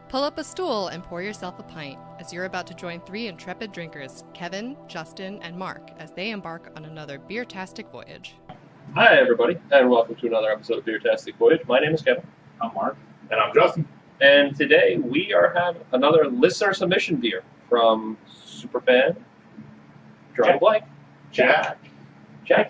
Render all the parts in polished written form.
Pull up a stool and pour yourself a pint as you're about to join three intrepid drinkers, Kevin, Justin, and Mark, as they embark on another Beertastic voyage. Hi, everybody, and welcome to another episode of Beertastic Voyage. My name is Kevin. I'm Mark. And I'm Justin. And today we are having another listener submission beer from Superfan, drawing blank. Jack.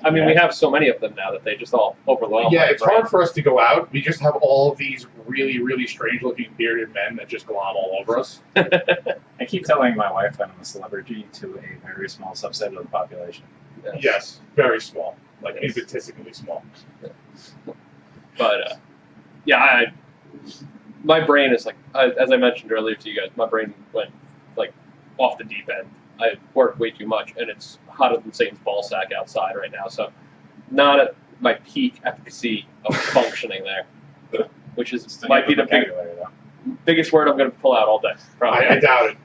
I mean, we have so many of them now that they just all overwhelm. Yeah, it's hard for us to go out. We just have all of these really, really strange-looking bearded men that just glom all over us. I keep telling my wife that I'm a celebrity to a very small subset of the population. Yes, very small. Like, infinitesimally small. But, my brain is like, as I mentioned earlier to you guys, my brain went, like, off the deep end. I worked way too much, and it's hotter than Satan's ballsack outside right now, so not at my peak efficacy of functioning there, which is might be the biggest word I'm going to pull out all day. Probably. I doubt it.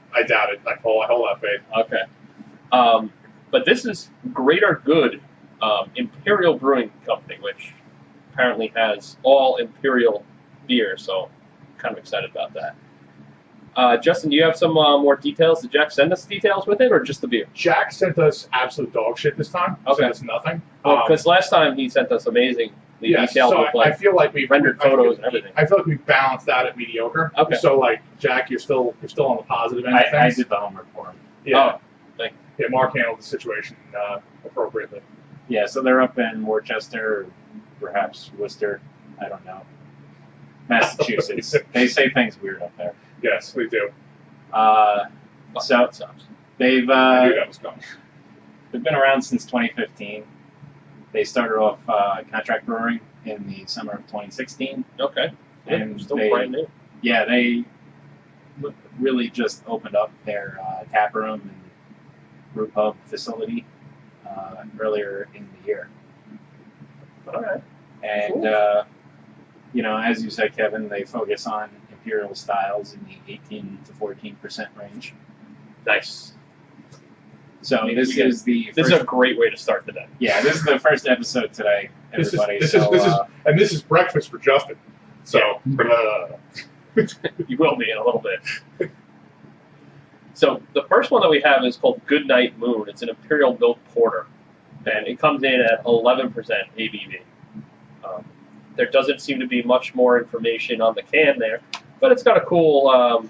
I hold that faith. Okay. But this is Greater Good Imperial Brewing Company, which apparently has all Imperial beer, so I'm kind of excited about that. Justin, do you have some more details? Did Jack send us details with it, or just the beer? Jack sent us absolute dog shit this time. Okay. Sent us nothing. Because last time he sent us amazing details so with like I feel like we've rendered photos and everything. I feel like we've balanced out at mediocre. Okay. So like Jack, you're still on the positive end of things. I did the homework for him. Yeah. Oh, yeah. Mark handled the situation appropriately. Yeah, so they're up in Worcester, or perhaps Worcester. I don't know. Massachusetts. They say things weird up there. Yes, we do. So they've I knew that was coming. they've been around since 2015. They started off contract brewing in the summer of 2016. Okay. And still they, brand new. Yeah, they really just opened up their tap room and brew pub facility earlier in the year. All right. And Cool. As you said, Kevin, they focus on imperial styles in the 18 to 14% range. Nice. So this is This is a great way to start the day. Yeah, this is the first episode today, everybody. This is breakfast for Justin. So You will be in a little bit. So the first one that we have is called Goodnight Moon. It's an Imperial Milk Porter, and it comes in at 11% ABV. There doesn't seem to be much more information on the can there, but it's got a cool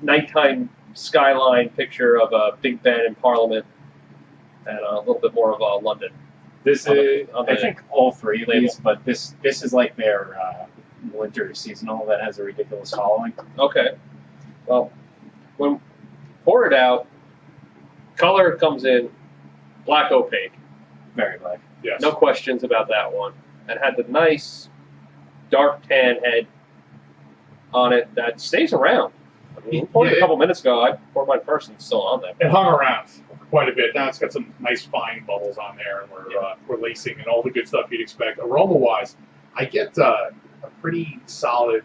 nighttime skyline picture of a Big Ben in Parliament and a little bit more of London. This is, I think, all three label. labels, but this is like their winter seasonal that has a ridiculous following. Okay. Well, when pour it out, color comes in black opaque. Very black. yes. No questions about that one. And had the nice dark tan head on it that stays around. I mean, we poured it a couple minutes ago. I poured mine first and it's still on there. It hung around quite a bit. Now it's got some nice fine bubbles on there, and we're lacing and all the good stuff you'd expect. Aroma-wise, I get a pretty solid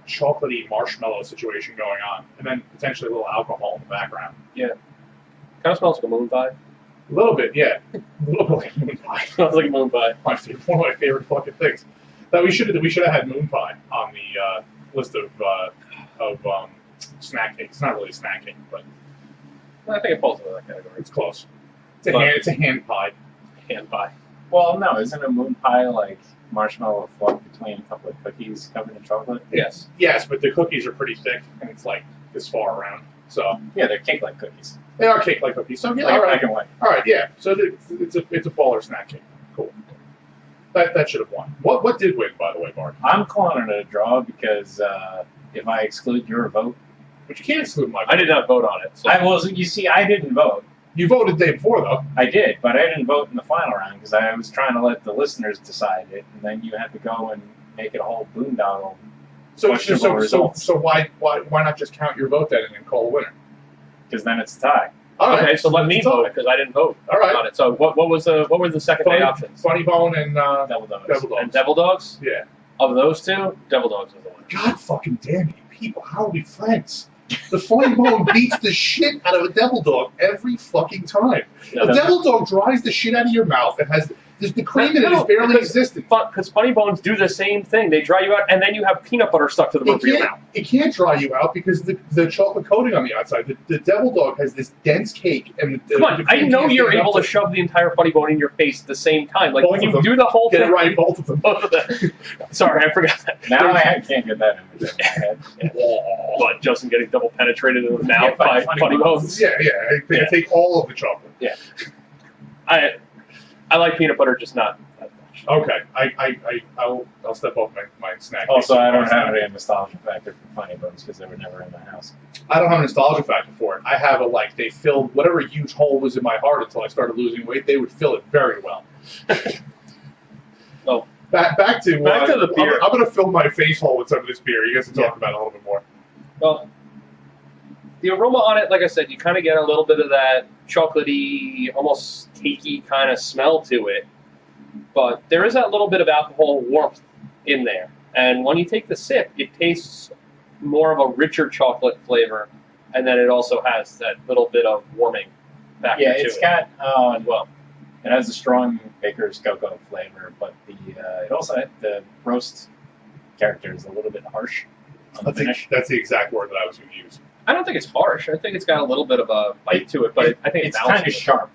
chocolatey marshmallow situation going on, and then potentially a little alcohol in the background. Yeah. Kind of smells like a moon pie. A little bit, yeah. A little bit like moon pie. Smells like a moon pie. One of my favorite fucking things. That we should have had moon pie on the list of snack cakes. It's not really a snack cake, but I think it falls into that category. it's close. It's a hand pie. Hand pie. Well, no, isn't a moon pie like marshmallow fluff between a couple of cookies covered in chocolate? Yes. Yes, but the cookies are pretty thick, and it's like this far around. So Yeah, they're cake-like cookies. they are cake-like cookies. So yeah, Like all black right, and white. all right, yeah. So it's a baller snack cake. Cool. That should have won. What did win, by the way, Mark? I'm calling it a draw because if I exclude your vote, But you can't exclude my vote. I did not vote on it. So. you see, I didn't vote. You voted the day before, though. I did, but I didn't vote in the final round because I was trying to let the listeners decide it, and then you had to go and make it a whole boondoggle. So why not just count your vote then and then call a winner? Because then it's a tie. All right, Okay, so let me vote because I didn't vote All right. on it. So what were the second day options? Funny Bone and Devil Dogs. Devil Dogs. And Devil Dogs? Yeah. Of those two, Devil Dogs is the one. God fucking damn you, people! How are we friends? The Funny Bone beats the shit out of a Devil Dog every fucking time. Yeah, A Devil Dog dries the shit out of your mouth and has The cream in it is barely existent. Because Funny Bones do the same thing. They dry you out, and then you have peanut butter stuck to the roof of your mouth. It can't dry you out because the chocolate coating on the outside. The Devil Dog has this dense cake. And Come on, I know you're able to shove the entire Funny Bone in your face at the same time. Like, both when you do the whole thing. Get it right, both of them. Both of them. Sorry, I forgot that. Now I can't get that image in my head. What, Justin getting double penetrated in the mouth by Funny Bones? Yeah. I take all of the chocolate. Yeah. I like peanut butter, just not that much. Okay, I'll step off my snack. Also, I don't have any nostalgia factor for Funny Bones because they were never in my house. I don't have a nostalgia factor for it. I have they filled whatever huge hole was in my heart until I started losing weight. They would fill it very well. Well, back to the beer. I'm going to fill my face hole with some of this beer. You guys can talk about it a little bit more. Well, the aroma on it, like I said, you kind of get a little bit of that chocolatey, almost cakey kind of smell to it. But there is that little bit of alcohol warmth in there. And when you take the sip, it tastes more of a richer chocolate flavor. And then it also has that little bit of warming factor to it. Yeah, it's got, well, it has a strong baker's cocoa flavor, but it also the roast character is a little bit harsh on the finish. That's the exact word that I was going to use. I don't think it's harsh. I think it's got a little bit of a bite to it, but I think it's kind of sharp.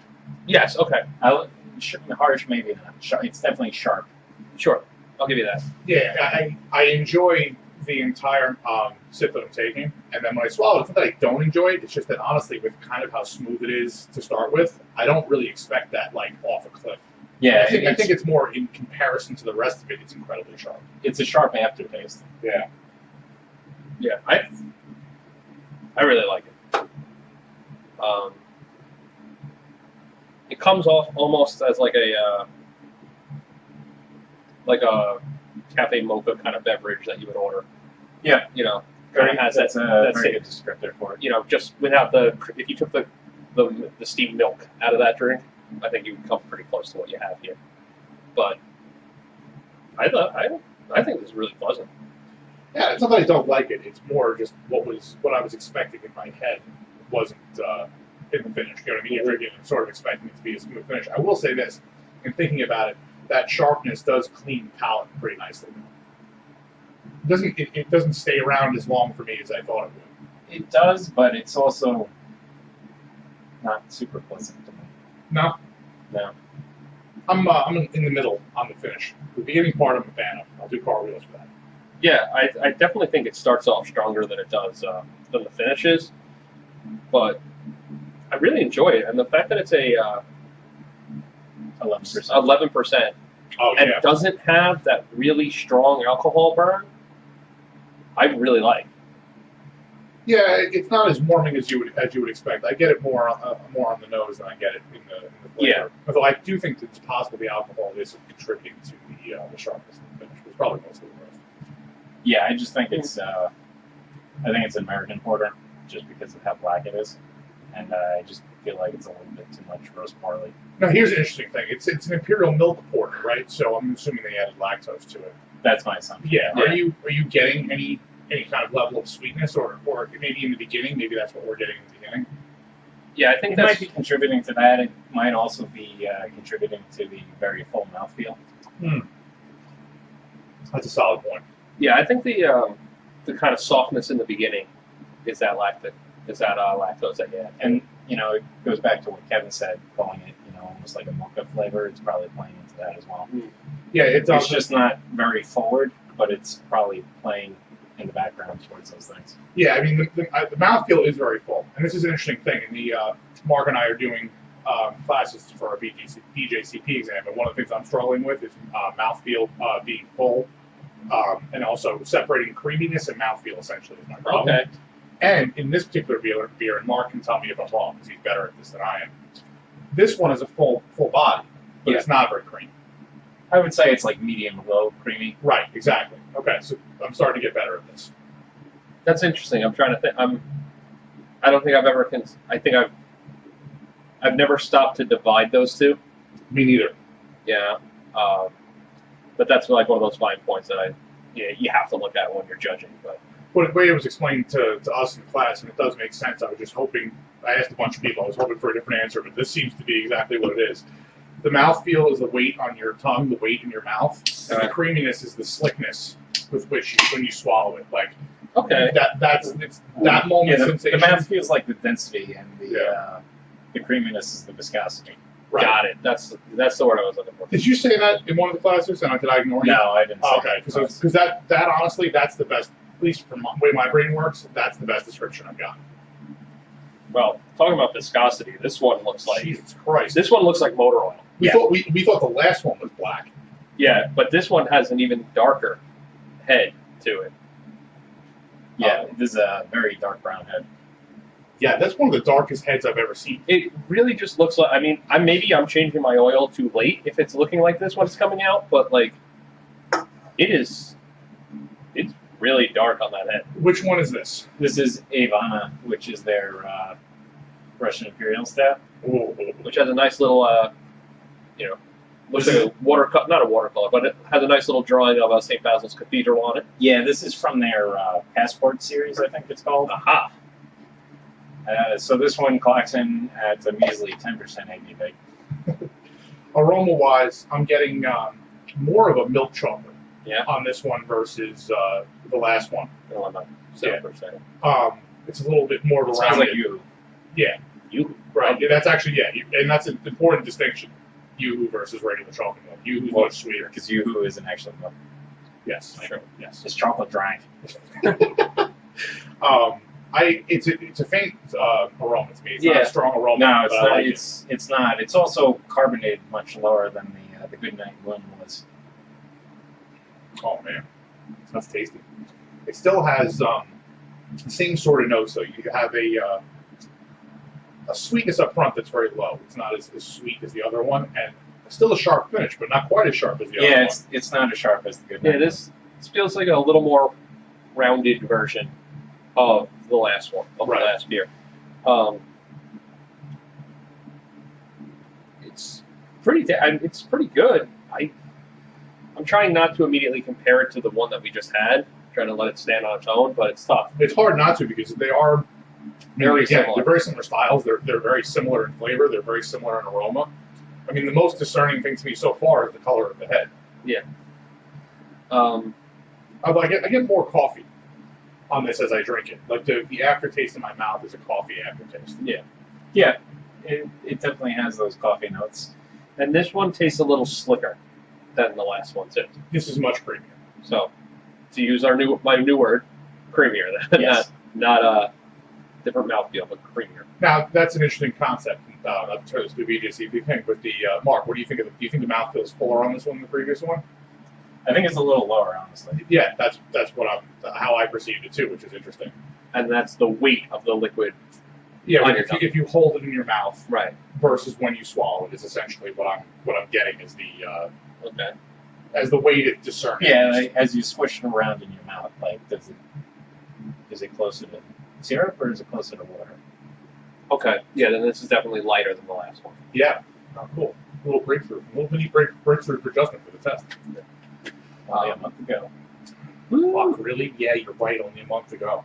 Yes, okay. Harsh, maybe not. It's definitely sharp. Sure, I'll give you that. Yeah, I enjoy the entire sip that I'm taking, and then when I swallow it, it's not that I don't enjoy it, it's just that honestly, with kind of how smooth it is to start with, I don't really expect that, like, off a cliff. Yeah, I think it's more in comparison to the rest of it, it's incredibly sharp. It's a sharp aftertaste. Yeah. Yeah, I really like it. It comes off almost as like a cafe mocha kind of beverage that you would order. Yeah, you know, kind of has that's a very good descriptor for it. You know, just without if you took the steamed milk out of that drink, I think you would come pretty close to what you have here. But I think this is really pleasant. Yeah, it's not that I don't like it. It's more just what I was expecting in my head wasn't in the finish. You know what I mean? You're drinking and sort of expecting it to be a smooth finish. I will say this, in thinking about it, that sharpness does clean the palate pretty nicely. It doesn't stay around as long for me as I thought it would. It does, but it's also not super pleasant to me. No. I'm in the middle on the finish. The beginning part I'm a fan of. I'll do cartwheels for that. Yeah, I definitely think it starts off stronger than it does than the finishes, but I really enjoy it, and the fact that it's a 11%, and doesn't have that really strong alcohol burn, I really like. Yeah, it's not as warming as you would expect. I get it more on the nose than I get it in the flavor. Yeah. Although I do think that it's possible the alcohol is contributing to the sharpness of the finish. It's probably mostly the roast. Yeah, I just think it's I think it's an American porter just because of how black it is, and I just feel like it's a little bit too much roast barley. Now here's an interesting thing. It's an imperial milk porter, right? So I'm assuming they added lactose to it. That's my assumption. Yeah. Are you getting any kind of level of sweetness, or maybe in the beginning, maybe that's what we're getting in the beginning? Yeah, I think it that might be contributing to that. It might also be contributing to the very full mouthfeel. That's a solid point. Yeah, I think the kind of softness in the beginning is that lactose that you add. And it goes back to what Kevin said, calling it almost like a mocha flavor. It's probably playing into that as well. Yeah, it's just not very forward, but it's probably playing in the background towards those things. Yeah, I mean the mouthfeel is very full, and this is an interesting thing. And Mark and I are doing classes for our BJCP exam, and one of the things I'm struggling with is mouthfeel being full. And also separating creaminess and mouthfeel essentially is my problem. Okay. And in this particular beer, and Mark can tell me if I'm wrong because he's better at this than I am. This one is a full body, but it's not very creamy. I would say it's like medium low creamy. Right, exactly. Okay, so I'm starting to get better at this. That's interesting. I'm trying to think. I don't think I've ever. I think I've never stopped to divide those two. Me neither. Yeah. But that's like one of those fine points that you have to look at when you're judging. But the way it was explained to us in class, and it does make sense. I was just hoping. I asked a bunch of people. I was hoping for a different answer, but this seems to be exactly what it is. The mouthfeel is the weight on your tongue, the weight in your mouth. And the creaminess is the slickness with which when you swallow it. Like Okay. it's that moment Yeah, sensation. the mouth feels like the density, and the creaminess is the viscosity. Right. Got it. That's the word I was looking for. Did you say that in one of the classes? And did I ignore you? No, I didn't. Oh, okay, because that honestly, that's the best. At least from the way my brain works, that's the best description I've got. Well, talking about viscosity, this one looks like Jesus Christ! this one looks like motor oil. We thought the last one was black. Yeah, but this one has an even darker head to it. Yeah, this is a very dark brown head. Yeah, that's one of the darkest heads I've ever seen. It really just looks like. I mean, maybe I'm changing my oil too late if it's looking like this when it's coming out, but like, it's really dark on that head. Which one is this? This is Avana, which is their Russian Imperial stout. Ooh. Which has a nice little, looks like a watercolor, not a watercolor, but it has a nice little drawing of St. Basil's Cathedral on it. Yeah, this is from their Passport series, I think it's called. Aha! So this one clocks in at a measly 10% ABV. Aroma-wise, I'm getting more of a milk chocolate on this one versus the last one. No, I'm not 7%. It's a little bit more of a It sounds rounded. like you. Yeah. You? Right. Yeah, that's actually, and that's an important distinction. Yoo-hoo versus regular chocolate milk. Yoo-hoo's much sweeter. Because Yoo-hoo isn't actually milk. Yes. Sure. Yes. It's chocolate drank. It's a faint aroma to me. It's not a strong aroma. No, it's but not. I like It's not. It's also carbonated much lower than the Goodnight one was. Oh man, that's tasty. It still has the same sort of notes though. You have a sweetness up front that's very low. It's not as sweet as the other one, and still a sharp finish, but not quite as sharp as the other one. Yeah, it's not as sharp as the Goodnight. Yeah, this feels like a little more rounded version of the last one, of the last beer. It's pretty good. I'm trying not to immediately compare it to the one that we just had, trying to let it stand on its own, but it's tough. It's hard not to because they are Very similar. They're very similar styles. They're very similar in flavor. They're very similar in aroma. I mean, the most discerning thing to me so far is the color of the head. Yeah. I get more coffee on this as I drink it. Like the aftertaste in my mouth is a coffee aftertaste. Yeah. Yeah, it definitely has those coffee notes. And this one tastes a little slicker than the last one too. This is much creamier. So, to use my new word, creamier. Yes. not a different mouthfeel, but creamier. Now that's an interesting concept. Not to turn this to BJ, see if you think. But the Mark, what do you think of it? Do you think the mouthfeel is fuller on this one than the previous one? I think it's a little lower, honestly. Yeah, that's what how I perceived it too, which is interesting. And that's the weight of the liquid. Yeah, On if your you hold it in your mouth Right. versus when you swallow it is essentially what I'm getting is the Okay. as the weight it discerns. Yeah, like, as you swish it around in your mouth, like, is it closer to syrup or is it closer to water? Okay. Yeah, then this is definitely lighter than the last one. Yeah. Oh, cool. A little breakthrough. A little mini breakthrough for Justin for the test. Only a month ago. Fuck, really? Yeah, you're right. Only a month ago.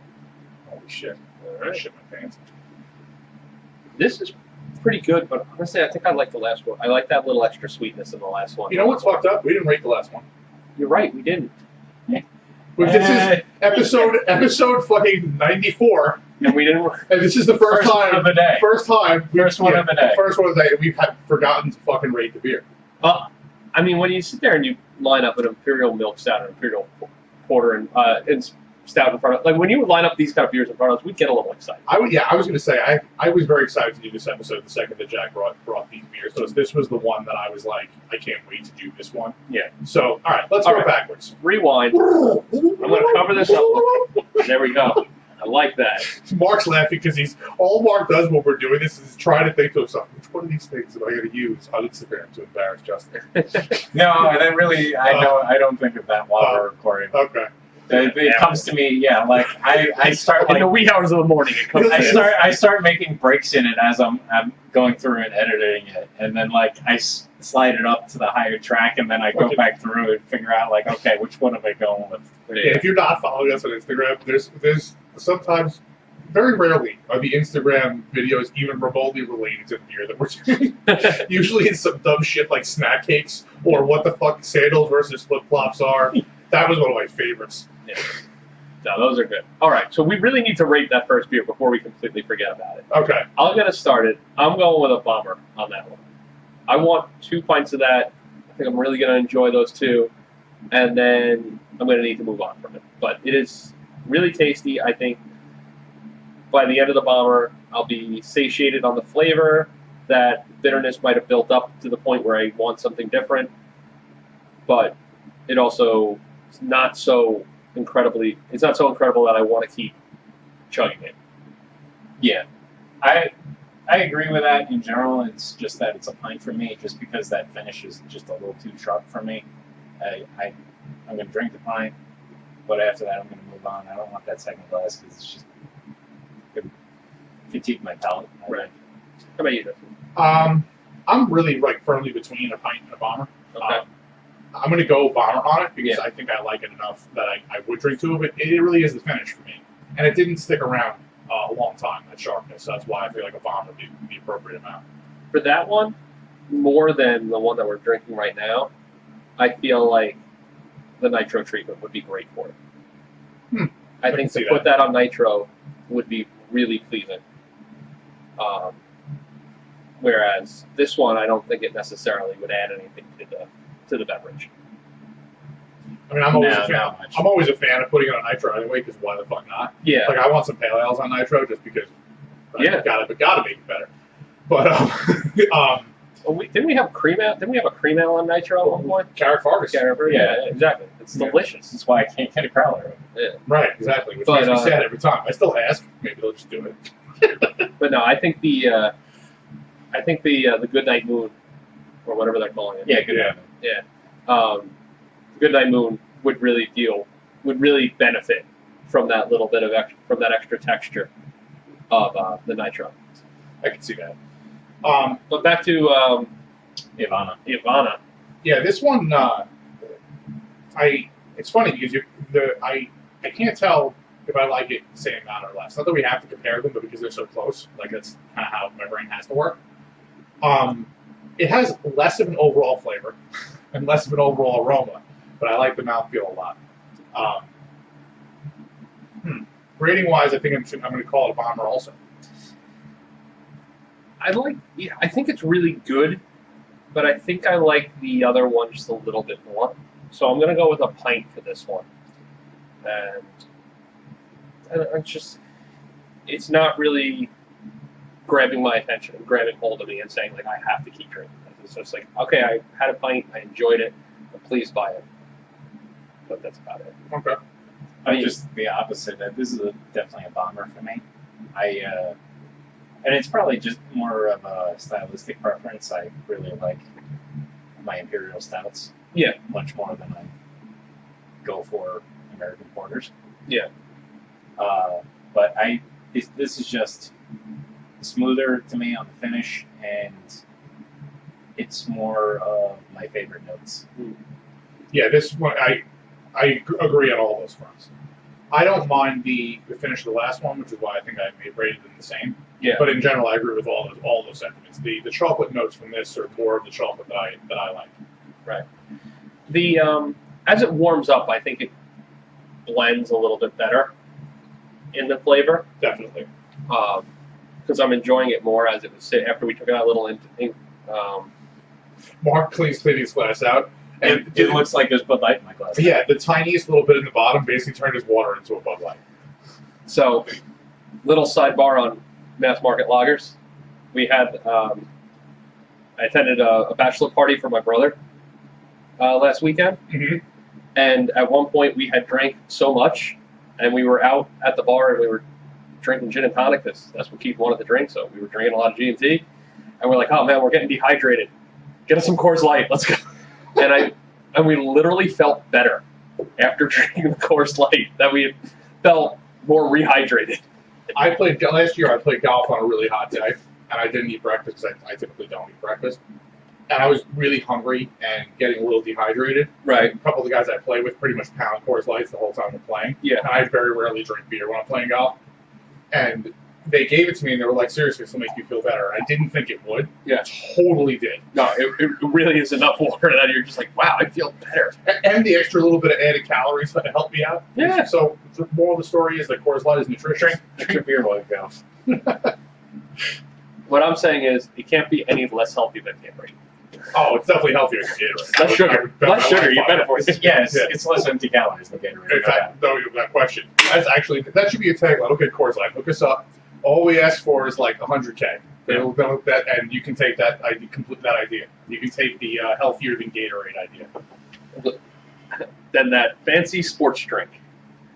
Holy shit. All I right. shit my pants. This is pretty good, but honestly, I think I like the last one. I like that little extra sweetness in the last one. You know what's fucked up? We didn't rate the last one. You're right, we didn't. But this is episode fucking 94, And we didn't. and this is the first one time of the day. First one of the day. First one of the day. We've had forgotten to fucking rate the beer. I mean, when you sit there and you line up an Imperial Milk Stout, an Imperial Porter, and Stout in front of, like when you would line up these kind of beers in front of us, we'd get a little excited. I was going to say I was very excited to do this episode the second that Jack brought these beers. So this was the one that I was like, I can't wait to do this one. Yeah. So all right, let's go backwards. Rewind. I'm going to cover this up. There we go. I like that. Mark's laughing because all Mark does when we're doing this is try to think to himself, which one of these things am I going to use on Instagram to embarrass Justin? No, and then really, I don't think of that while we're recording. Okay. It comes to me, yeah. Like I start in the wee hours of the morning. It comes. I start making breaks in it as I'm going through and editing it, and then like I slide it up to the higher track, and then I go back through and figure out like, okay, which one am I going with? Yeah, if you're not following us on Instagram, there's sometimes very rarely are the Instagram videos even remotely related to the beer that we're doing. Usually it's some dumb shit like snack cakes or what the fuck sandals versus flip-flops are. That was one of my favorites. Yeah. No, those are good. All right, so we really need to rate that first beer before we completely forget about it. Okay. I'll get us started. I'm going with a bomber on that one. I want 2 pints of that. I think I'm really going to enjoy those 2. And then I'm going to need to move on from it. But it is really tasty. I think by the end of the bomber, I'll be satiated on the flavor. That bitterness might have built up to the point where I want something different. But it also is not so incredible that I want to keep chugging it. Yeah, I agree with that in general. It's just that it's a pint for me, just because that finish is just a little too sharp for me. I'm going to drink the pint, but after that I'm going to move on. I don't want that second glass because it's just going to fatigue my palate. Right. How about you, Justin? I'm really firmly between a pint and a bomber. Okay. I'm going to go bomber on it because Yeah. I think I like it enough that I would drink 2 of it. It really is the finish for me. And it didn't stick around a long time, that sharpness. So that's why I feel like a bomber would be the appropriate amount. For that one, more than the one that we're drinking right now, I feel like the nitro treatment would be great for it. I think to put that on nitro would be really pleasing. Whereas this one, I don't think it necessarily would add anything to the beverage. I mean, I'm always No, a fan. not much. I'm always a fan of putting it on nitro anyway, because why the fuck not? Yeah. Like I want some pale ales on nitro just because. Yeah. Gotta make it better. But Well, didn't we have cream ale? Didn't we have a cream ale on nitro at one point? Carrot Fargus. Yeah, exactly. It's delicious. That's why I can't get a growler. Yeah. Right, exactly. Which But, makes me sad every time. I still ask. Maybe they'll just do it. But no, I think the Goodnight Moon, or whatever they're calling it. Yeah, good. Yeah. Yeah. Goodnight Moon would really benefit from that little bit of extra texture of the nitro. I can see that. But back to Ivana. Yeah, this one. It's funny because I can't tell if I like it the same amount or less. Not that we have to compare them, but because they're so close, like that's kind of how my brain has to work. It has less of an overall flavor and less of an overall aroma, but I like the mouthfeel a lot. Rating wise, I think I'm going to call it a bomber also. I think it's really good, but I think I like the other one just a little bit more. So I'm going to go with a pint for this one. And it's not really grabbing my attention and grabbing hold of me and saying, like, I have to keep drinking this. It's just like, okay, I had a pint, I enjoyed it, I'm pleased by it. But that's about it. Okay. I'm just the opposite. This is definitely a bomber for me. And it's probably just more of a stylistic preference. I really like my Imperial Stouts. Yeah. Much more than I go for American Porters. Yeah. But this is just smoother to me on the finish, and it's more of my favorite notes. Yeah, this one I agree on all those fronts. I don't mind the finish of the last one, which is why I think I may have rated them the same. Yeah. But in general, I agree with all those sentiments. The chocolate notes from this are more of the chocolate that I like. Right. The as it warms up, I think it blends a little bit better in the flavor. Definitely. Because I'm enjoying it more as it was after we took that little Mark cleaning his glass out. And it looks like there's Bud Light in my glass. Yeah, the tiniest little bit in the bottom basically turned his water into a Bud Light. So, little sidebar on mass market lagers. We had I attended a bachelor party for my brother last weekend, and at one point we had drank so much, and we were out at the bar and we were drinking gin and tonic because that's what Keith wanted to drink. So we were drinking a lot of G&T, and we're like, oh man, we're getting dehydrated. Get us some Coors Light. Let's go. And we literally felt better after drinking the Coors Light, that we felt more rehydrated. Last year I played golf on a really hot day, and I didn't eat breakfast because I typically don't eat breakfast. And I was really hungry and getting a little dehydrated. Right. A couple of the guys I play with pretty much pound Coors Lights the whole time we're playing. Yeah. And I very rarely drink beer when I'm playing golf. and they gave it to me, and they were like, seriously, this will make you feel better. I didn't think it would. Yeah. Totally did. No, it really is enough water that you're just like, wow, I feel better. And the extra little bit of added calories that helped me out. Yeah. So the moral of the story is that Coors Light is nutritious. Drink your beer while you go. What I'm saying is, it can't be any less healthy than Gatorade. Oh, it's definitely healthier than Gatorade. Less sugar. Less sugar, you better for it. Yes, it's less empty calories than Gatorade. In fact, no, that question. That should be a tagline. Okay, Coors Light, hook us up. All we ask for is like 100K. And you can take that idea, complete that idea. You can take the healthier than Gatorade idea. Then that fancy sports drink.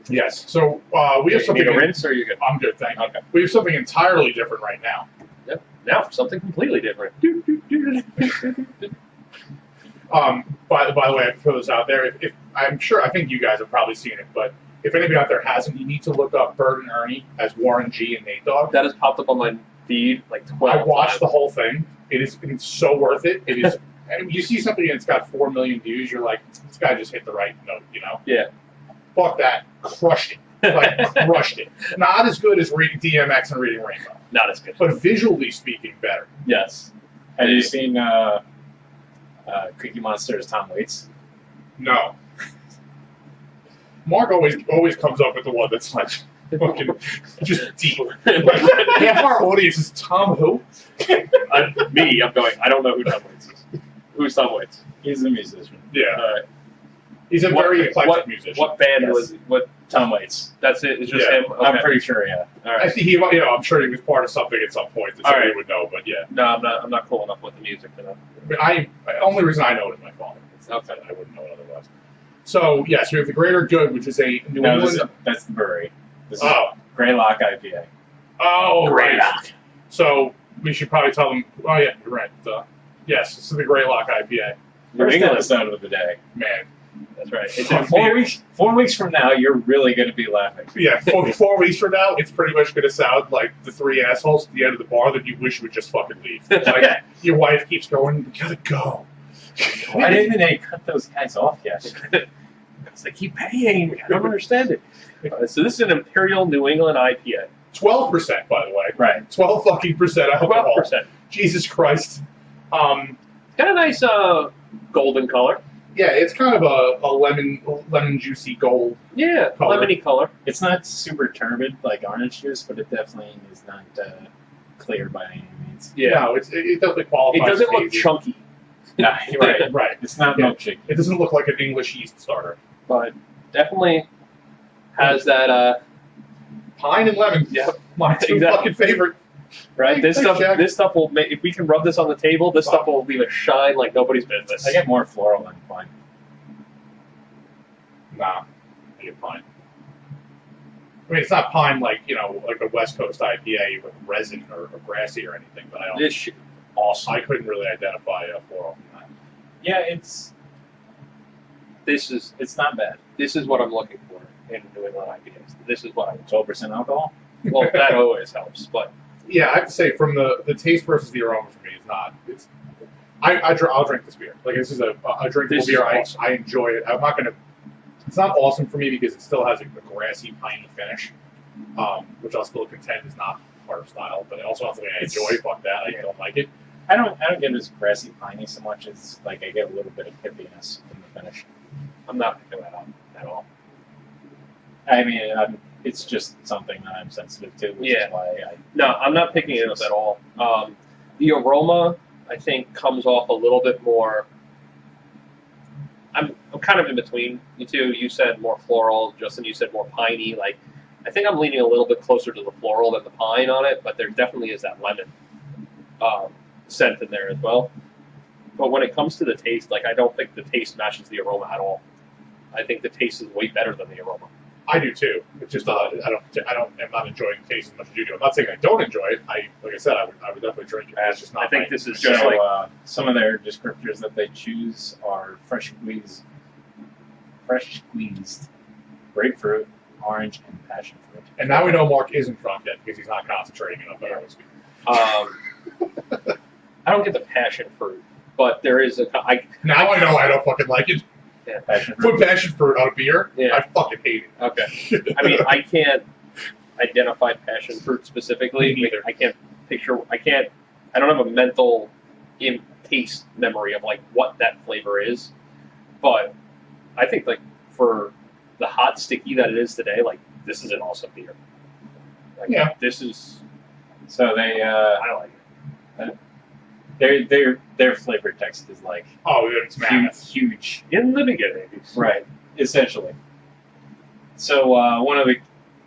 Yes. So we have something. Need a rinse, or are you good? I'm good, thank you. Okay. We have something entirely different right now. Yep. Now for something completely different. By the way, I throw this out there. If I think you guys have probably seen it, but if anybody out there hasn't, you need to look up Bert and Ernie as Warren G and Nate Dogg. That has popped up on my feed like 12 I watched times. the whole thing. It's so worth it. It is. And you see something and it's got 4 million views, you're like, this guy just hit the right note, you know? Yeah. Fuck that. Crushed it. Like, crushed it. Not as good as reading DMX and Reading Rainbow, Not as good. but visually speaking, better. Yes. Have you seen Cookie Monster's Tom Waits? No. Mark always comes up with the one that's like fucking just deep. Like, half our audience is Tom who? Me, I'm going, I don't know who Tom Waits is. Who's Tom Waits? He's a musician. Yeah. He's a very eclectic musician. What band Yes. was what? Tom Waits. That's it? It's just Yeah. him? Okay. I'm pretty sure, yeah. All I right. think I'm sure he was part of something at some point that All somebody right. would know, but yeah. No, I'm not cool enough with the music to know. Only reason I know it is my father. Okay. I wouldn't know it otherwise. So, yes, we have the Greater Good, which is a New No, England. that's the brewery. This is Oh. Greylock IPA. Oh, right. Greylock. So, we should probably tell them. Oh, yeah, you're right. Yes, this is the Greylock IPA. New First England. episode of the day. Man. That's right. It's In in 4 weeks from now, you're really going to be laughing. Yeah, 4 weeks from now, it's pretty much going to sound like the three assholes at the end of the bar that you wish would just fucking leave. Like, your wife keeps going, we gotta go. Why didn't they cut those guys off yet? Because they keep paying. I don't understand it. So this is an Imperial New England IPA. 12%, by the way. Right. 12 fucking percent alcohol. 12%. Jesus Christ. It's got a nice golden color. Yeah, it's kind of a lemon juicy gold. Yeah, Color. lemony color. It's not super turbid like orange juice, but it definitely is not clear by any means. Yeah. No, it definitely qualifies. It doesn't as look hazy. chunky, Nah, you're right. Right. It's not Yeah. milkshake. It doesn't look like an English yeast starter. but definitely has that. Pine and lemon. Yep. My two Exactly. fucking favorite. Right. This Thanks, stuff. Jack. This stuff will make. If we can rub this on the table, this stuff will leave a shine like nobody's business. I get more floral than pine. Nah, I get pine. I mean, it's not pine like, like a West Coast IPA with resin or grassy or anything, but I don't. This shit, awesome. I couldn't really identify a floral from that. Yeah, it's not bad. This is what I'm looking for in New England IPAs. This is what I. 12% alcohol. Well, that always helps, but Yeah, I have to say, from the taste versus the aroma for me, it's not. I'll drink this beer. Like, this is a drinkable This is beer. awesome. I enjoy it. I'm not gonna. It's not awesome for me because it still has a grassy, piney finish, which I'll still contend is not part of style. But also not something I enjoy. Fuck that. I don't like it. I don't get as grassy piney so much as like I get a little bit of hippiness in the finish. I'm not picking that up at all. I mean, it's just something that I'm sensitive to, which Yeah. is why I. No, I'm not picking it up at all. The aroma, I think, comes off a little bit more. I'm kind of in between you two. You said more floral. Justin, you said more piney. Like, I think I'm leaning a little bit closer to the floral than the pine on it, but there definitely is that lemon scent in there as well. But when it comes to the taste, like, I don't think the taste matches the aroma at all. I think the taste is way better than the aroma. I do too. It's just I'm not enjoying the taste as much as you do. I'm not saying I don't enjoy it. Like I said, I would definitely drink it. It's just not. I think my- this is So just like some of their descriptors that they choose are fresh squeezed grapefruit, orange, and passion fruit. And now we know Mark isn't drunk yet because he's not concentrating enough. On whiskey. I don't get the passion fruit, but there is Now I know I don't fucking like it. Passion fruit. Put passion fruit on a beer. Yeah. I fucking hate it. Okay. I mean, I identify passion fruit specifically. Me neither. I can't picture. I don't have a mental taste memory of like what that flavor is. But I think like for the hot sticky that it is today, like this is an awesome beer. Like, Yeah. This is. So they I like it. their flavor text is like Oh, it's mammoth. huge. In the beginning. Right, essentially. So one of the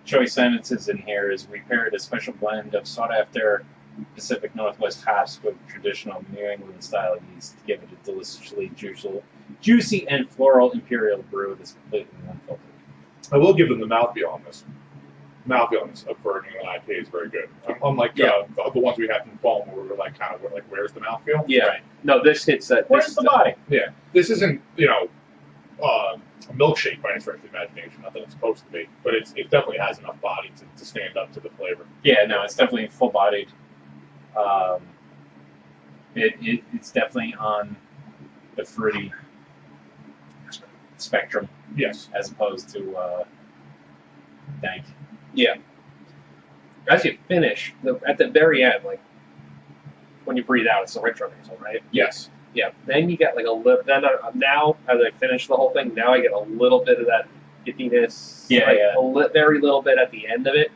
choice sentences in here is we paired a special blend of sought-after Pacific Northwest hops with traditional New England style yeast to give it a deliciously juicy and floral imperial brew that's completely unfiltered. I will give them the mouthfeel on this. Mouthfeel on this for New England IPA is very good. Unlike the ones we had from Fall, where we were like, kind of like, where's the mouthfeel? Yeah. Right. No, this hits that. Where's this the body? Yeah. This isn't, a milkshake by any stretch of the imagination. Not that it's supposed to be, but it definitely has enough body to stand up to the flavor. Yeah, no, it's definitely full-bodied. It's definitely on the fruity spectrum Yes. as opposed to dank. Yeah. As you finish, at the very end, like when you breathe out, it's the retro nasal, right? Yes. Yeah. Then you get like a little. Then now, as I finish the whole thing, now I get a little bit of that itchiness. Yeah, like yeah. Very little bit at the end of it.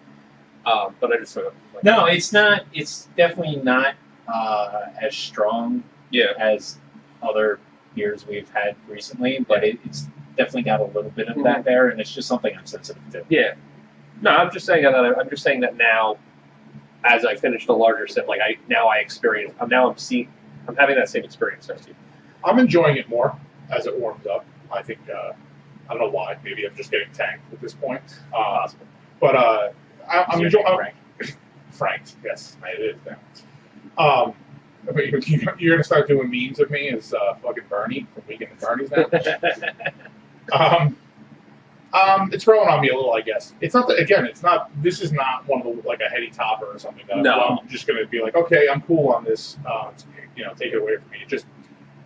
But I just sort of. Like, No, it's not. It's definitely not as strong Yeah. as other beers we've had recently, but it's definitely got a little bit of that there, and it's just something I'm sensitive to. Yeah. No, I'm just saying that. I'm just saying that now, as I finish the larger sip, like I experience. I'm having that same experience as you. I'm enjoying it more as it warms up. I think, I don't know why. Maybe I'm just getting tanked at this point. Possible. But I'm enjoying Frank. Frank, yes, it is now. But you're going to start doing memes of me as fucking Bernie from Weekend at Bernie's now? It's growing on me a little, I guess. It's not that, again, this is not one of the, like a heady topper or something that No. I'm just going to be like, okay, I'm cool on this, take it away from me. It just,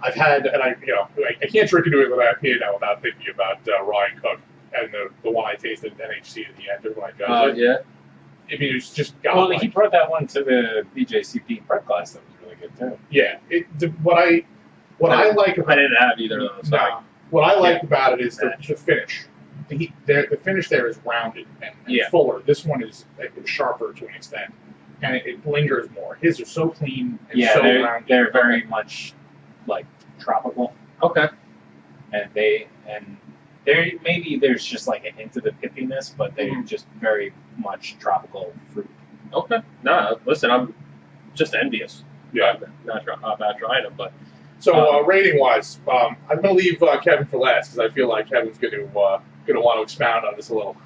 I've had, and I can't drink into it with IPA now without thinking about Ryan Cook and the one I tasted at NHC at the end when I got it. Yeah. I mean, it's just got Well, he brought that one to the BJCP prep class that was really good too. yeah. What I like about I didn't have either of those. no, what I like about it is the finish. The finish there is rounded and fuller. This one is sharper to an extent, and it lingers more. His are so clean and so rounded. They're very much like tropical, Okay. and maybe there's just like a hint of the pippiness, but they're just very much tropical fruit. Okay. Nah, listen, I'm just envious. Yeah. Not about trying them, but So rating wise, I'm going to leave Kevin for last because I feel like Kevin's going to want to expound on this a little.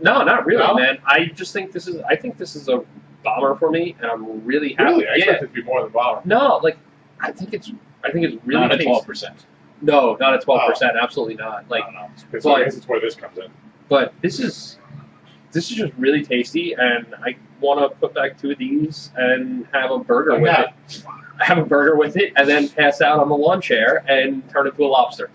no, not really, No? man. I just think this is. I think this is a bomber for me, and I'm really happy. Really, I expect it to be more than Bauer. No, like I think it's really Not at tasty. 12%. No, not at 12%. Absolutely not. Like, I don't know. Because I guess it's where this comes in. but this is just really tasty, and I want to put back 2 of these and have a burger with it. Have a burger with it, and then pass out on the lawn chair and turn into a lobster.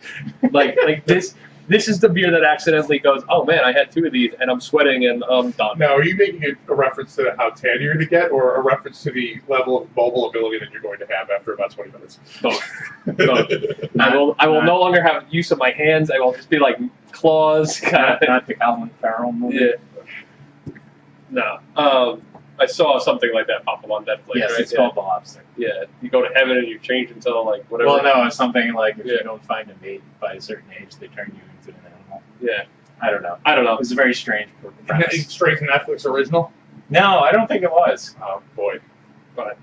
like this. This is the beer that accidentally goes, oh man, I had 2 of these and I'm sweating and I'm done. Now, are you making a reference to how tan you're going to get, or a reference to the level of mobile ability that you're going to have after about 20 minutes? Both. I will no longer have use of my hands. I will just be like claws. Not the Colin Farrell movie. Yeah. No. I saw something like that pop up on Netflix. Yes, right? it's called The Lobster. Yeah. You go to heaven and you change until like whatever. Well, no, it's something like if you don't find a mate by a certain age, they turn you into an animal. Yeah. I don't know. It was a very strange premise. Straight to Netflix original? No, I don't think it was. Oh, boy. But,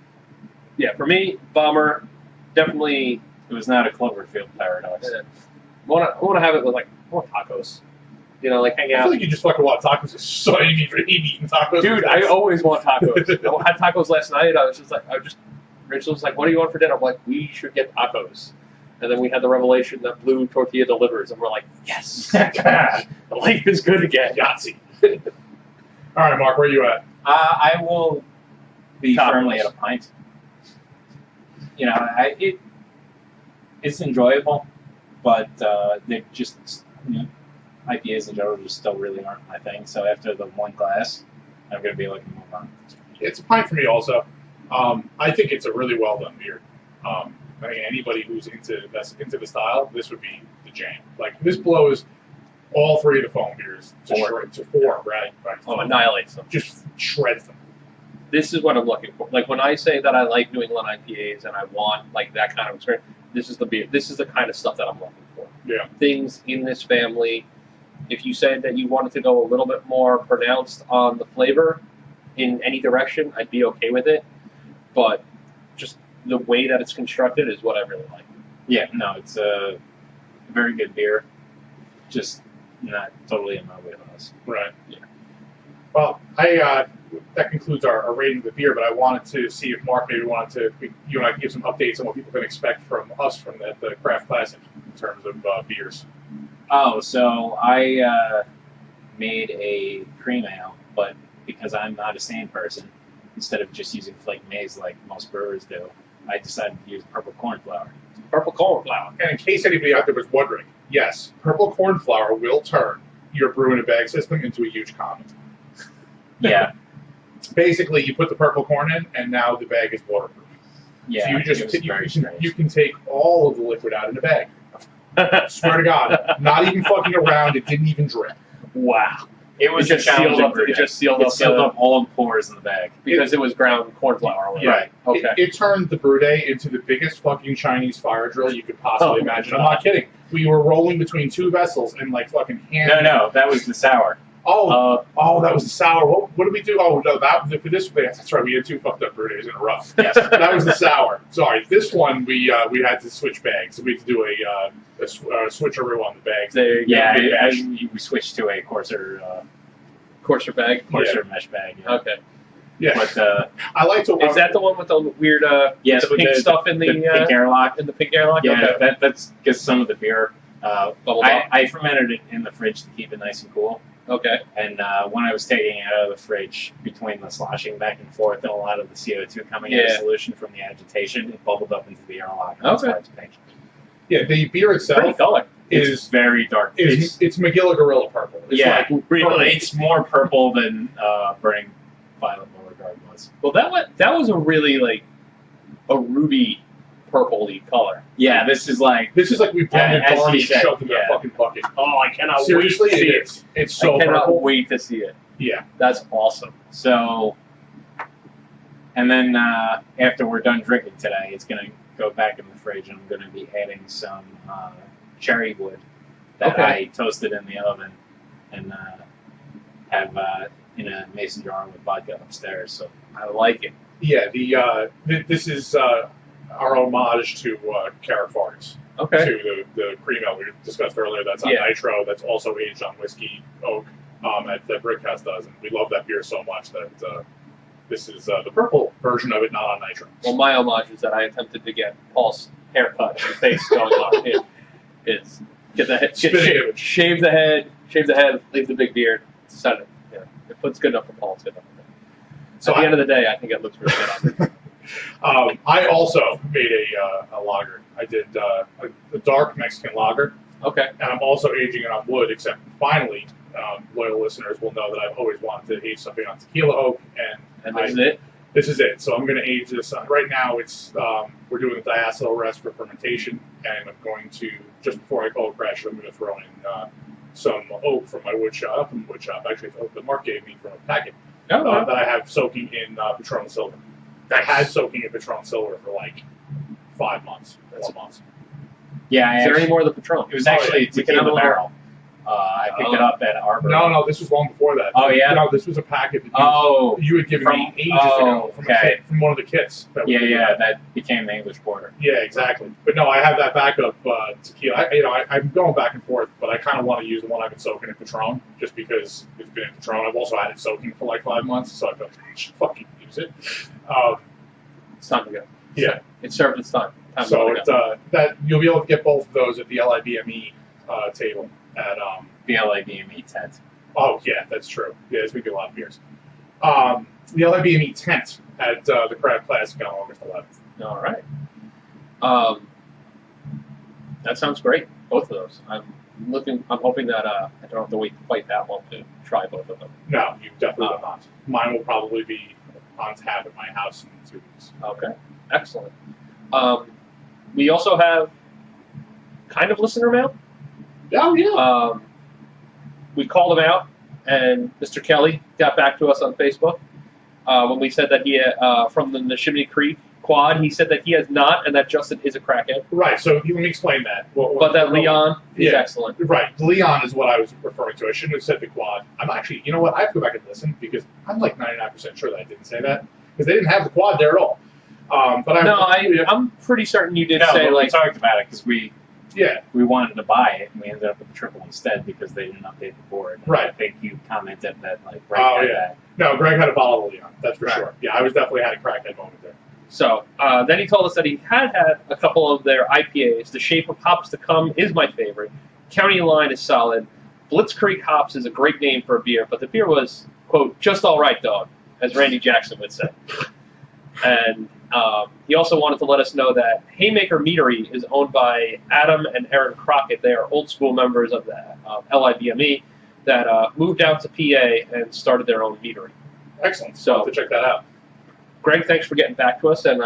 yeah, for me, bomber, definitely. It was not a Cloverfield paradox. I want to have it with like more tachos. You know, like hang I out. feel like you just fucking want tacos. It's so easy for eating tacos. Dude, I always want tacos. I had tacos last night. Rachel was like, what do you want for dinner? I'm like, we should get tacos. And then we had the revelation that Blue Tortilla delivers, and we're like, yes, life is good again. Yahtzee. All right, Mark, where are you at? I will be Tacos. firmly at a pint. You know, it's enjoyable, but they just IPAs in general just still really aren't my thing. So after the one glass, I'm going to be looking to move on. It's a pint for me also. I think it's a really well done beer. I mean, anybody who's into the style, this would be the jam. Like, this blows all three of the foam beers to four, right? Oh, annihilates them. Just shreds them. This is what I'm looking for. Like, when I say that I like New England IPAs and I want like that kind of experience, this is the beer. This is the kind of stuff that I'm looking for. Yeah. Things in this family. If you said that you wanted to go a little bit more pronounced on the flavor in any direction, I'd be okay with it. But just the way that it's constructed is what I really like. Yeah, no, it's a very good beer. Just not totally in my wheelhouse. Right. Yeah. Well, that concludes our rating of the beer, but I wanted to see if Mark maybe you and I can give some updates on what people can expect from us from the Craft Classic in terms of beers. Oh, so I made a cream ale, but because I'm not a sane person, instead of just using flake maize like most brewers do, I decided to use purple corn flour. Purple corn flour. And in case anybody out there was wondering, yes, purple corn flour will turn your brew in a bag system into a huge comet. Yeah. Basically, you put the purple corn in, and now the bag is waterproof. Yeah, so strange. you can take all of the liquid out in the bag. Swear to God, not even fucking around. It didn't even drip. Wow. It was just sealed up. It just sealed up all the pores in the bag because it was ground corn flour. Yeah. Right. Okay. It turned the brew day into the biggest fucking Chinese fire drill you could possibly imagine. I'm not kidding. We were rolling between two vessels and like fucking hand. No, that was the sour. Oh, that was the sour. What did we do? Oh, no, for this. That's right. We had two fucked up brew days in a row. Yes, that was the sour. Sorry, this one we had to switch bags. So we had to do a switcheroo on the bags. We switched to a coarser bag, mesh bag. Yeah. Okay. Yeah, but I like to. Is that the one with the weird yes, the pink stuff in the pink airlock? In the pink airlock? Yeah, okay. that's because some of the beer. Bubbled up. I fermented it in the fridge to keep it nice and cool. Okay. And when I was taking it out of the fridge, between the sloshing back and forth and a lot of the CO2 coming into solution from the agitation, it bubbled up into the airlock. And that's why it's pink. Yeah, the beer itself pretty color. is very dark. It's Magilla Gorilla purple. It's really. It's more purple than Burning Violet Beauregard was. Well, that was a really like a ruby purpley color. Yeah, this is like we blended barley and shoved in that fucking bucket. Oh, I cannot Seriously, wait to see it. It's so I cannot purple. wait to see it. Yeah, that's awesome. So, and then after we're done drinking today, it's gonna go back in the fridge, and I'm gonna be adding some cherry wood that I toasted in the oven and have in a mason jar with vodka upstairs. So I like it. Yeah, this is our homage to Carrick Farts. Okay. To the cream ale we discussed earlier. That's on nitro. That's also aged on whiskey oak. That Brickhouse does, and we love that beer so much that this is the purple version of it, not on nitro. Well, my homage is that I attempted to get Paul's haircut and face going on. It's shave the head, leave the big beard, set it. Yeah, if it's good enough for Paul, it's good enough for me. So at the end of the day, I think it looks really good on me. I also made a lager. I did a dark Mexican lager. Okay. And I'm also aging it on wood, except finally, loyal listeners will know that I've always wanted to age something on tequila oak, and this is it? This is it. So I'm going to age this on. Right now, it's we're doing a diacetyl rest for fermentation, and I'm going to, just before I cold crash, I'm going to throw in some oak from my wood shop. Not from the wood shop, actually, it's oak that Mark gave me from a packet that I have soaking in Patron Silver. I had soaking in Patron Silver for like 5 months, 4 months. Yeah, is there any more of the Patron? It was actually a tequila barrel. I picked it up at Arbor. No, this was long before that. Oh, yeah? No, this was a packet that you had given me ages ago from one of the kits. That became the English Porter. Yeah, exactly. But no, I have that backup tequila. I'm going back and forth, but I kind of want to use the one I've been soaking in Patron, just because it's been in Patron. I've also had it soaking for like 5 months, so I feel like I should fucking use it. It's time to go. Yeah. It served its time. So that you'll be able to get both of those at the LIBME table. At the LIBME tent. Oh, yeah, that's true. Yeah, we get a lot of beers. The LIBME tent at the Craft Classic on August 11th. All right. That sounds great. Both of those. I'm I'm hoping that I don't have to wait quite that long to try both of them. No, you definitely will not. Mine will probably be on tap at my house in 2 weeks. Okay, excellent. We also have kind of listener mail. Oh, yeah. We called him out, and Mr. Kelly got back to us on Facebook when we said that he from the Neshiminy Creek quad. He said that he has not, and that Justin is a crackhead. Right. So let me explain that. But that Leon is excellent. Right. Leon is what I was referring to. I shouldn't have said the quad. I'm actually, you know what? I have to go back and listen because I'm like 99% sure that I didn't say that because they didn't have the quad there at all. I'm pretty certain you did say we talked about it because we wanted to buy it and we ended up with the triple instead because they didn't update the board. And right. I think you commented that Greg had that. No, Greg had a bottle of Leon. That's for sure. Yeah, I was definitely had a crackhead moment there. So then he told us that he had a couple of their IPAs. The Shape of Hops to Come is my favorite. County Line is solid. Blitzkrieg Hops is a great name for a beer, but the beer was, quote, just all right, dog, as Randy Jackson would say. And he also wanted to let us know that Haymaker Meadery is owned by Adam and Aaron Crockett. They are old school members of the LIBME that moved out to PA and started their own meadery. Excellent. So I'll have to check that out. Greg, thanks for getting back to us and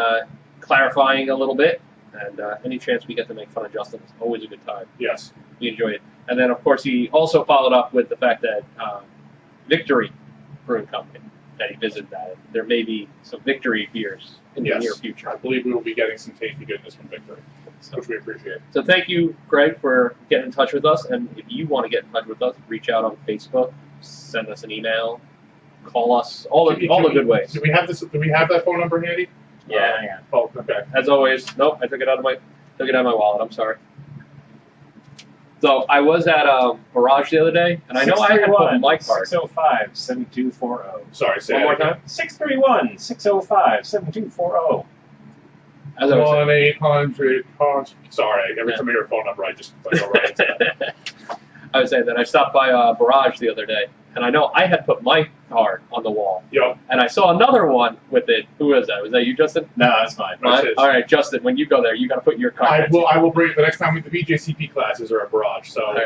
clarifying a little bit. And any chance we get to make fun of Justin is always a good time. Yes. We enjoy it. And then, of course, he also followed up with the fact that Victory Brewing Company, that he visited that. There may be some Victory beers in the near future. I believe we will be getting some tasty goodness from Victory, which we appreciate. So thank you, Greg, for getting in touch with us. And if you want to get in touch with us, reach out on Facebook, send us an email, call us, all the good ways. Do we have that phone number handy? Yeah. Oh, okay. As always, nope, I took it out of my wallet. I'm sorry. So I was at Voyage the other day, and I know I had put my card. 605-7240. Sorry, say one more time. 631-605-7240. As I was saying. 1-800. Sorry, every time I hear a phone number, I just go right into that. I was saying that I stopped by Voyage the other day, and I know I had put my card on the wall. Yep. And I saw another one with it. Who was that? Was that you, Justin? No, that's fine. All right, Justin, when you go there, you got to put your card. I will bring the next time the BJCP classes are at Barrage, so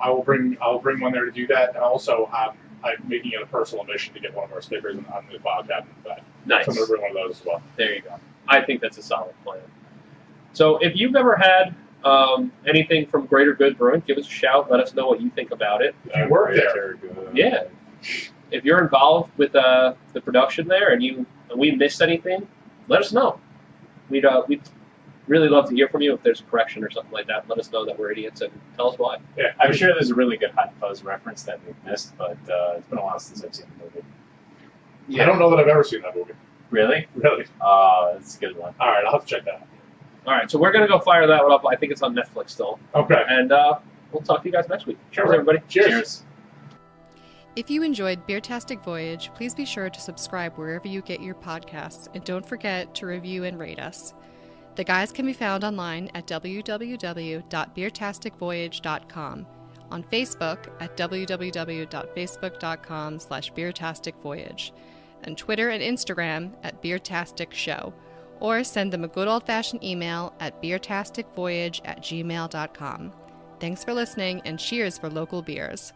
I will bring one there to do that, and also I'm making it a personal mission to get one of our stickers on the file cabinet in the back. Nice. So I'm going to bring one of those as well. There you go. I think that's a solid plan. So if you've ever had anything from Greater Good Brewing, give us a shout. Let us know what you think about it. If you work there. Yeah. If you're involved with the production there and we missed anything, let us know. We'd really love to hear from you if there's a correction or something like that. Let us know that we're idiots and tell us why. Yeah, I'm sure there's a really good Hot Fuzz reference that we've missed, but it's been a while since I've seen the movie. Yeah. I don't know that I've ever seen that movie. Really? Really? That's a good one. All right, I'll have to check that out. All right, so we're going to go fire that one up. I think it's on Netflix still. Okay. And we'll talk to you guys next week. Cheers, everybody. Cheers. If you enjoyed Beertastic Voyage, please be sure to subscribe wherever you get your podcasts, and don't forget to review and rate us. The guys can be found online at www.beertasticvoyage.com, on Facebook at www.facebook.com/beertasticvoyage, and Twitter and Instagram at Beertastic Show, or send them a good old-fashioned email at beertasticvoyage@gmail.com. Thanks for listening, and cheers for local beers.